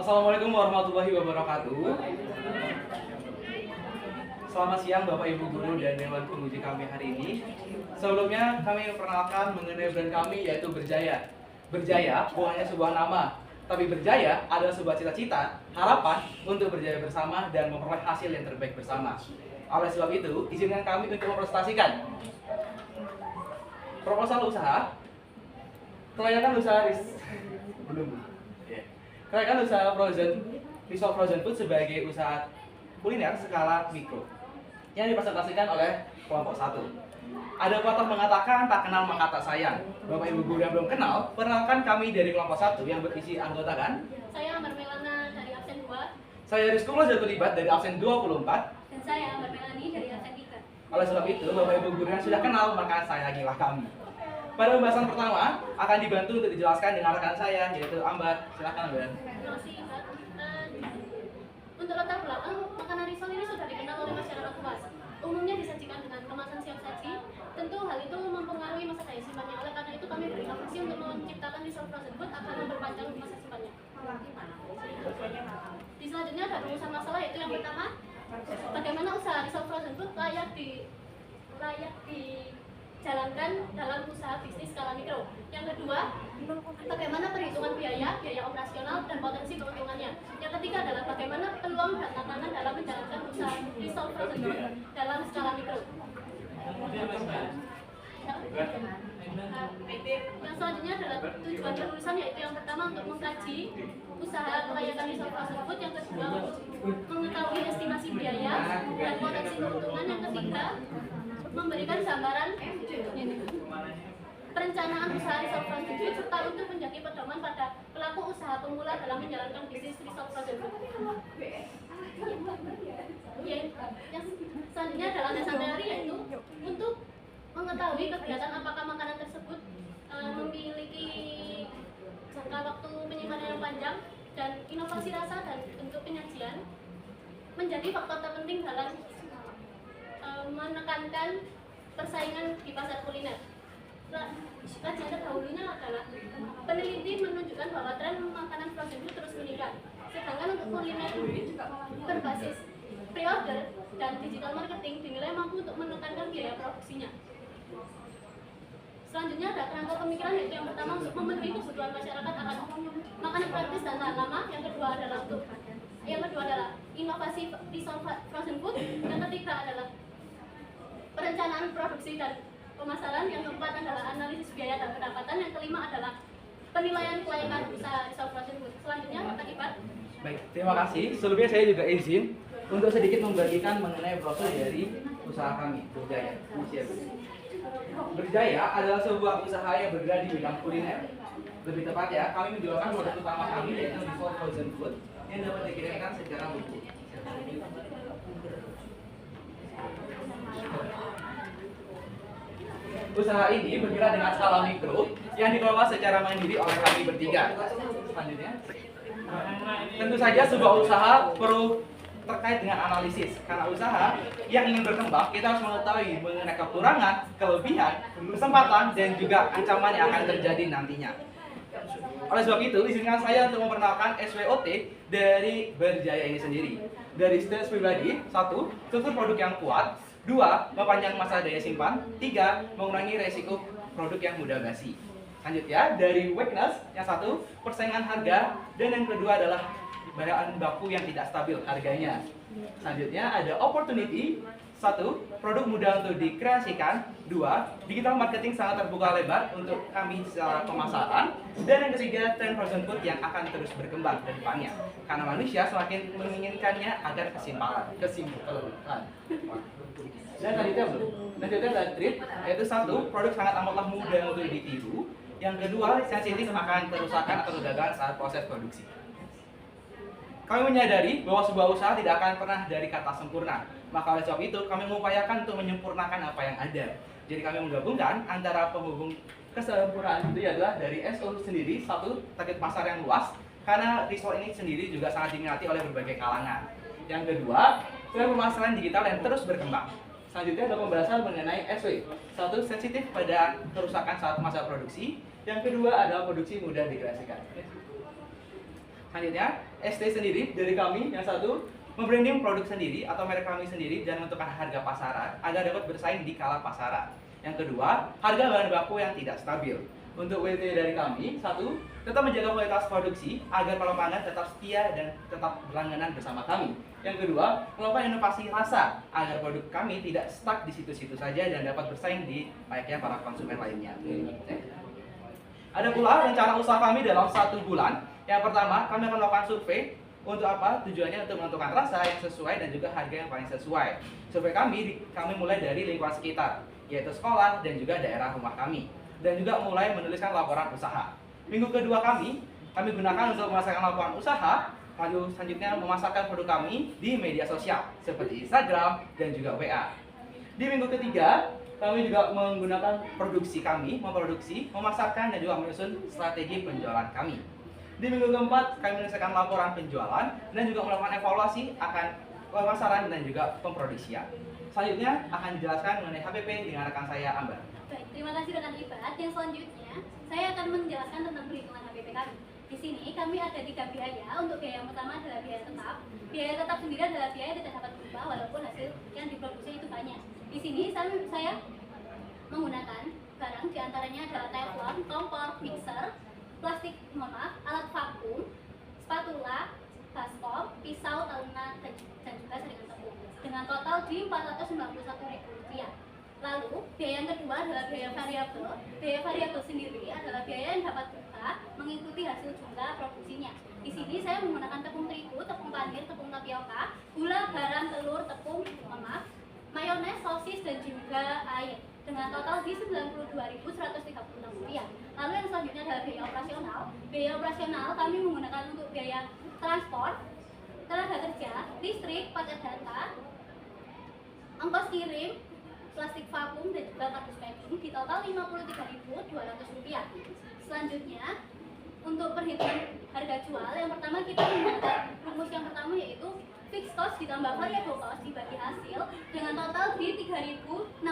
Assalamualaikum warahmatullahi wabarakatuh. Selamat siang Bapak Ibu Guru dan Dewan Penguji kami hari ini. Sebelumnya kami perkenalkan mengenai brand kami yaitu Berjaya. Berjaya bukan hanya sebuah nama, tapi berjaya adalah sebuah cita-cita, harapan untuk berjaya bersama dan memperoleh hasil yang terbaik bersama. Oleh sebab itu, izinkan kami untuk mempresentasikan proposal usaha, kelayakan usaha kelayakan usaha Rizal Frozen Food sebagai usaha kuliner skala mikro yang dipresentasikan oleh kelompok 1. Ada pepatah mengatakan tak kenal maka tak sayang. Bapak Ibu Guru yang belum kenal, perkenalkan kami dari kelompok 1 yang berisi anggota kan? Saya Amar Melana dari absen 2. Saya Rizko Terlibat dari absen 24. Dan saya Amar Melani dari absen 3. Oleh sebab itu, Bapak Ibu Guru yang sudah kenal, maka sayangilah kami. Pada pembahasan pertama, akan dibantu untuk dijelaskan dengan rekan saya, yaitu Ambar. Silakan, Ambar. Terima kasih, Mbak. Untuk latar belakang, makanan risol ini sudah dikenal oleh masyarakat luas. Umumnya disajikan dengan kemasan siap saji. Tentu hal itu mempengaruhi masa daya simpannya. Oleh karena itu kami berinovasi untuk menciptakan risol frozen food agar memperpanjang masa simpannya. Di selanjutnya ada rumusan masalah, yaitu yang pertama, bagaimana usaha risol frozen food layak dijalankan dalam usaha bisnis skala mikro. Yang kedua, bagaimana perhitungan biaya operasional dan potensi keuntungannya. Yang ketiga adalah bagaimana peluang dan tantangan dalam menjalankan usaha risol frozen food dalam skala mikro. Yang selanjutnya adalah tujuan penulisan, yaitu yang pertama untuk mengkaji usaha kelayakan risol frozen food, yang kedua mengetahui estimasi biaya dan potensi keuntungan, yang ketiga memberikan gambaran perencanaan usaha risol frozen food serta untuk menjadi pedoman pada pelaku usaha pemula dalam menjalankan bisnis risol frozen food. Yang selanjutnya adalah landasan teori, yaitu untuk mengetahui kegiatan apakah makanan tersebut memiliki jangka waktu penyimpanan yang panjang dan inovasi rasa dan bentuk penyajian menjadi faktor terpenting dalam menekankan persaingan di pasar kuliner. Kajian terdahulunya adalah peneliti menunjukkan bahwa tren makanan frozen food terus meningkat. Sedangkan untuk kuliner berbasis pre-order dan digital marketing dinilai mampu untuk menekankan biaya produksinya. Selanjutnya ada kerangka pemikiran, yaitu yang pertama untuk memenuhi kebutuhan masyarakat akan makanan praktis dan tahan lama. Yang kedua adalah inovasi risol frozen food. Yang ketiga adalah perencanaan produksi dan pemasaran. Yang keempat adalah analisis biaya dan pendapatan. Yang kelima adalah penilaian kelayakan usaha risol frozen food. Selanjutnya Bapak Iqbal. Baik, terima kasih. Sebelumnya saya juga izin untuk sedikit membagikan mengenai brosur dari usaha kami, Berjaya. Berjaya adalah sebuah usaha yang bergerak di bidang kuliner. Lebih tepatnya, kami menjualkan produk utama kami, yaitu risol frozen food yang dapat dikirimkan secara utuh. Usaha ini bergerak dengan skala mikro yang dikelola secara mandiri oleh kami bertiga. Selanjutnya, tentu saja sebuah usaha perlu terkait dengan analisis. Karena usaha yang ingin berkembang, kita harus mengetahui mengenai kekurangan, kelebihan, kesempatan, dan juga ancaman yang akan terjadi nantinya. Oleh sebab itu, izinkan saya untuk memperkenalkan SWOT dari Berjaya ini sendiri. Dari stage pribadi, 1. Struktur produk yang kuat. 2. Mempanjang masa daya simpan. 3. Mengurangi resiko produk yang mudah basi. Selanjutnya, dari weakness, yang 1. Persaingan harga. Dan yang kedua adalah bahan baku yang tidak stabil harganya. Selanjutnya ada opportunity. 1. Produk mudah untuk dikreasikan. 2. Digital marketing sangat terbuka lebar untuk kami secara pemasaran. Dan yang ketiga, tren frozen food yang akan terus berkembang ke depannya. Karena manusia semakin menginginkannya agar kesimpulan. Dan selanjutnya ada treat, yaitu 1. Produk sangat amatlah mudah untuk ditiru. Yang kedua, sensitif akan kerusakan atau kegagalan saat proses produksi. Kami menyadari bahwa sebuah usaha tidak akan pernah dari kata sempurna. Maka oleh sebab itu, kami mengupayakan untuk menyempurnakan apa yang ada. Jadi kami menggabungkan antara penghubung kesempurnaan itu adalah dari SO sendiri, 1. Target pasar yang luas, karena risol ini sendiri juga sangat diminati oleh berbagai kalangan. Yang kedua, pemasaran digital yang terus berkembang. Selanjutnya ada pembahasan mengenai SW. 1. Sensitif pada kerusakan saat masa produksi. Yang kedua adalah produksi mudah dikreasikan. Selanjutnya, ST sendiri dari kami. Yang satu, membranding produk sendiri atau merek kami sendiri dan menentukan harga pasaran agar dapat bersaing di kala pasaran. Yang kedua, harga bahan baku yang tidak stabil. Untuk WT dari kami, satu, tetap menjaga kualitas produksi agar pelanggan tetap setia dan tetap berlangganan bersama kami. Yang kedua, melakukan inovasi rasa agar produk kami tidak stuck di situ-situ saja dan dapat bersaing di layaknya para konsumen lainnya. Ada pula rencana usaha kami dalam 1 bulan. Yang pertama, kami akan melakukan survei. Untuk apa? Tujuannya untuk menentukan rasa yang sesuai dan juga harga yang paling sesuai. Survei kami mulai dari lingkungan sekitar, yaitu sekolah dan juga daerah rumah kami. Dan juga mulai menuliskan laporan usaha. Minggu kedua kami gunakan untuk memasarkan laporan usaha. Lalu selanjutnya memasarkan produk kami di media sosial seperti Instagram dan juga WA. Di minggu ketiga, kami juga menggunakan memproduksi, memasarkan dan juga menyusun strategi penjualan kami. Di minggu keempat, kami menyelesaikan laporan penjualan dan juga melakukan evaluasi akan pemasaran dan juga pemproduksian. Selanjutnya akan dijelaskan mengenai HPP dengan rekan saya, Ambar. Baik, terima kasih rekan Ibat. Yang selanjutnya, saya akan menjelaskan tentang perhitungan HPP kami. Di sini kami ada 3 biaya. Untuk biaya yang pertama adalah biaya tetap. Biaya tetap sendiri adalah biaya yang tidak dapat berubah walaupun hasil yang diproduksi itu banyak. Di sini saya menggunakan barang diantaranya adalah teflon, kompor, mixer, alat vakum, spatula, baskom, pisau, tauna, dan juga saringan tepung. Dengan total di Rp491.000. Lalu, biaya yang kedua adalah biaya variabel. Biaya variabel sendiri adalah biaya yang dapat berubah mengikuti hasil jumlah produksinya. Di sini saya menggunakan tepung terigu, tepung panir, tepung tapioka, gula, garam, telur, mayones, sosis, dan juga air. Dengan total di Rp92.136. Lalu yang selanjutnya adalah biaya operasional. Biaya operasional kami menggunakan untuk biaya transport, tenaga kerja, listrik, pajak data, ongkos kirim, plastik vakum, dan juga kardus packing di total Rp53.200. Selanjutnya, untuk perhitungan harga jual, yang pertama kita menggunakan rumus yang pertama yaitu fixed cost ditambah variable cost dibagi hasil dengan total di Rp3.653.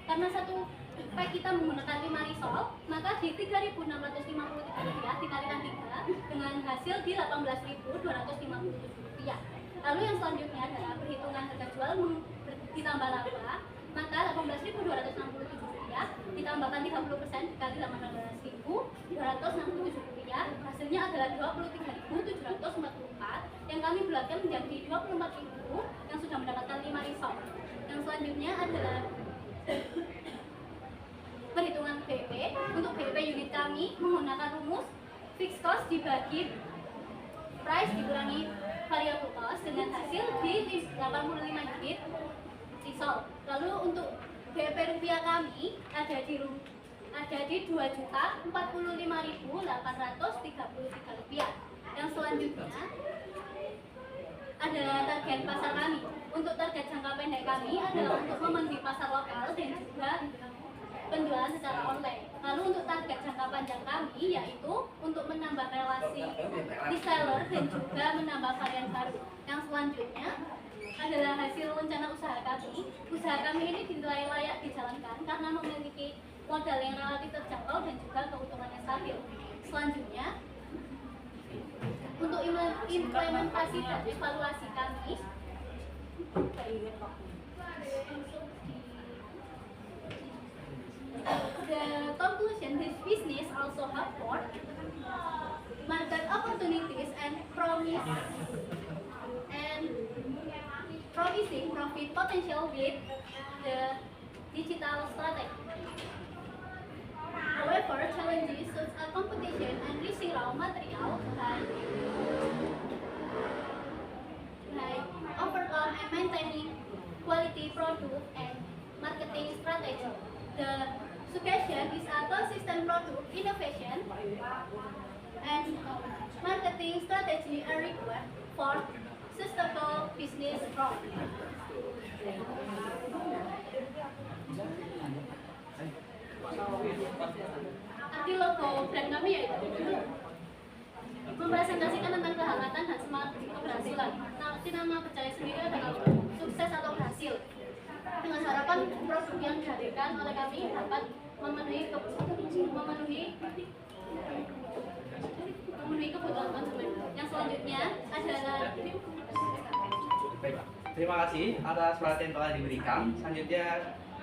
Karena satu pack kita menggunakan 5 risol, maka di Rp3.653 dikalikan 3 dengan hasil di Rp18.257. Lalu yang selanjutnya adalah perhitungan harga jual ditambah laba, maka Rp18.267 ditambahkan 30% dikali Rp18.267, hasilnya adalah Rp23.744 yang kami bulatkan menjadi Rp24.000 yang sudah mendapatkan 5 risol. Yang selanjutnya adalah perhitungan BP. Untuk BP unit kami menggunakan rumus fixed cost dibagi price dikurangi variable cost dengan hasil di 85 unit risol. Lalu untuk BP rupiah kami ada di Rp2.045.833. Yang selanjutnya adalah target pasar kami. Untuk target jangka pendek kami adalah untuk memenuhi pasar lokal dan juga penjualan secara online. Lalu untuk target jangka panjang kami yaitu untuk menambah relasi reseller dan juga menambah varian baru. Yang selanjutnya adalah hasil rencana usaha kami. Usaha kami ini dinilai layak dijalankan karena memiliki modal yang relatif terjangkau dan juga keuntungan yang stabil. Selanjutnya, untuk implementasi dan evaluasi kami, the conclusion, this business also have for market opportunities and promising profit potential with the digital strategy. However, challenges such as competition and rising raw material like overcome and maintaining quality product and marketing strategy. The suggestion is a consistent product innovation and marketing strategy are required for sustainable business growth. Arti logo brand kami yaitu mempresentasikan tentang kehangatan dan semangat keberhasilan. Nanti nama percaya sendiri adalah sukses atau berhasil. Dengan harapan produk yang dihadirkan oleh kami dapat memenuhi memenuhi kebutuhan konsumen. Yang selanjutnya adalah Baik, Pak. Terima kasih atas perhatian telah diberikan. Selanjutnya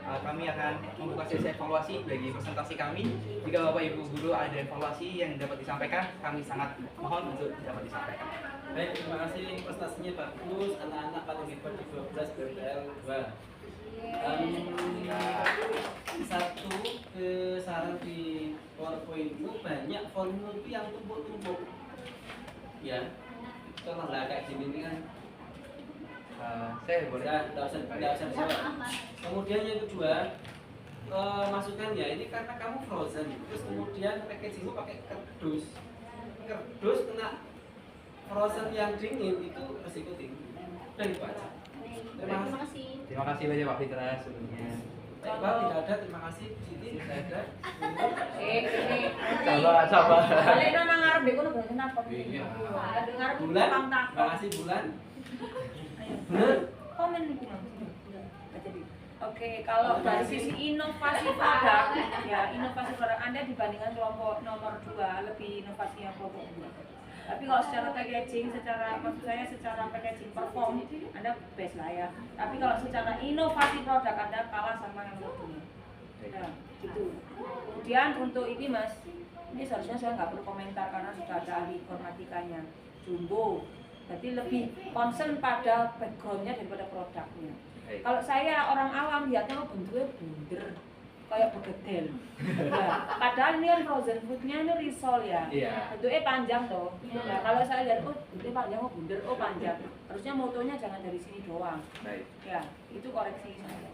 kami akan membuka sesi evaluasi bagi presentasi kami. Jika Bapak Ibu guru ada evaluasi yang dapat disampaikan, kami sangat mohon untuk dapat disampaikan. Baik, terima kasih prestasinya bagus, anak-anak paling hebat di 12 BPL 2. Satu saran di PowerPoint itu banyak formulir yang tumpuk-tumpuk. Ya, tolonglah kayak gini ini kan. Saya boleh. Nggak usah dijawab. Kemudian yang kedua, masukan ya ini karena kamu frozen, terus kemudian packagingmu pakai kerdus. Kerdus kena frozen yang dingin itu resiko tinggi. Dan itu aja. Terima kasih. Terima kasih banyak Pak Fitra sebelumnya. Baik, Pak, tidak ada. Terima kasih. Siti, tidak ada. Coba. Balik nang ngarep dek kono berarti napa? Iya. Ada ngarep Bulan, tukang terima takok. kasih Bulan. Ayo. Bener. Komen iki Mas. Oke, kalau dari sisi inovasi produk, ya inovasi produk Anda dibandingkan kelompok nomor 2 lebih inovasinya kelompok 2. Tapi kalau secara packaging, maksud saya secara packaging perform, Anda best lah ya. Tapi kalau secara inovasi produk Anda kalah sama yang nomor 2. Nah, gitu. Kemudian untuk ini Mas, ini seharusnya saya nggak perlu komentar karena sudah ada ahli informatikanya. Jumbo, berarti lebih concern pada backgroundnya daripada produknya. Kalau saya orang awam lihatnya bentuknya bunder, kayak begedel. Nah, padahal ini kan frozen foodnya ini risol ya. Iya. Bentuknya panjang toh. Nah, kalau saya lihat bentuknya panjang, bunder, panjang. Harusnya motonya jangan dari sini doang. Baik. Ya, itu koreksi saya.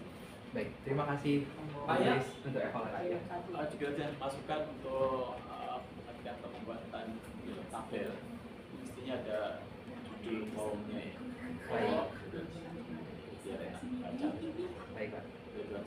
Baik, terima kasih Pak Banyak. Yuris untuk evaluasi. Juga ada masukan untuk atau pembuatan tabel, mestinya ada judul kolomnya ya. Baik. Biar enak baca. Baik, Pak. Itu aja.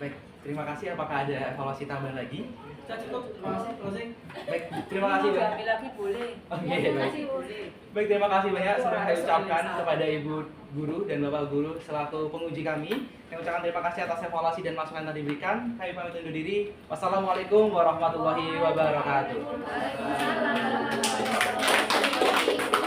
Baik, terima kasih. Apakah ada evaluasi tambahan lagi? Sudah cukup. Terima kasih. Closing. Baik, terima kasih banyak. Diambil lagi boleh. Oke, Ya, terima baik. kasih boleh. Baik, terima kasih banyak sudah saya ucapkan kepada Ibu Guru dan Bapak Guru selaku penguji kami. Saya ucapkan terima kasih atas evaluasi dan masukan yang telah diberikan. Kami pamit undur diri. Wassalamualaikum warahmatullahi wabarakatuh. Waalaikumsalam.